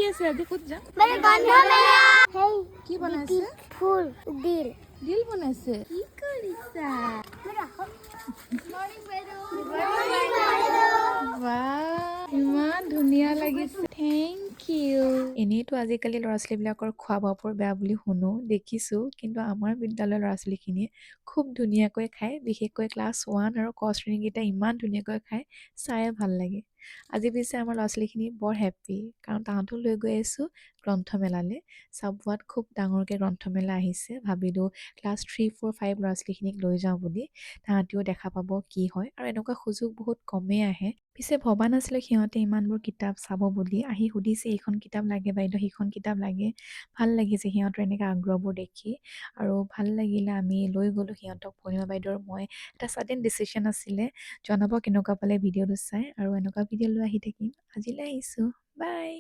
আছে আজি ক'ত যাম মানে গন্ধ মেলা হেই কি বনাইছে ফুল দিল দিল বনাইছে কি কৰিছা বাহ ইমান ধুনীয়া লাগিছে থেংক ইউ এনেইতো আজিকালি ল'ৰা ছোৱালীবিলাকৰ খোৱা বোৱাবোৰ বেয়া বুলি শুনো দেখিছো কিন্তু আমাৰ বিদ্যালয়ৰ ল'ৰা ছোৱালীখিনিয়ে খুব ধুনীয়াকৈ খায় বিশেষকৈ ক্লাছ 1 আৰু ক শ্ৰেণীকেইটা ইমান ধুনীয়াকৈ খায় চায়ে ভাল লাগে আজি পিছে আমাৰ ল'ৰা ছোৱালীখিনি বৰ হেপ্পী কাৰণ তাহাঁতো লৈ গৈ আছোঁ গ্ৰন্থমেলালৈ চাবুৱাত খুব ডাঙৰকৈ গ্ৰন্থমেলা আহিছে ভাবিলোঁ ক্লাছ 3, 4, 5 ল'ৰা ছোৱালীখিনিক লৈ যাওঁ বুলি তাহাঁতিও দেখা পাব কি হয় আৰু এনেকুৱা সুযোগ বহুত কমেই আহে পিছে ভবা নাছিলোঁ সিহঁতে ইমানবোৰ কিতাপ চাব বুলি আহি সুধিছে এইখন কিতাপ লাগে বাইদেউ সেইখন কিতাপ লাগে ভাল লাগিছে সিহঁতৰ এনেকৈ আগ্ৰহবোৰ দেখি আৰু ভাল লাগিলে আমি লৈ গ'লোঁ সিহঁতক পূৰ্ণিমা বাইদেউৰ মই এটা ছাডেন ডিচিশ্যন আছিলে জনাব কেনেকুৱা পালে ভিডিঅ'টো চাই আৰু এনেকুৱা ভিডিঅ' লৈ আহি থাকিম আজিলৈ আহিছোঁ বাই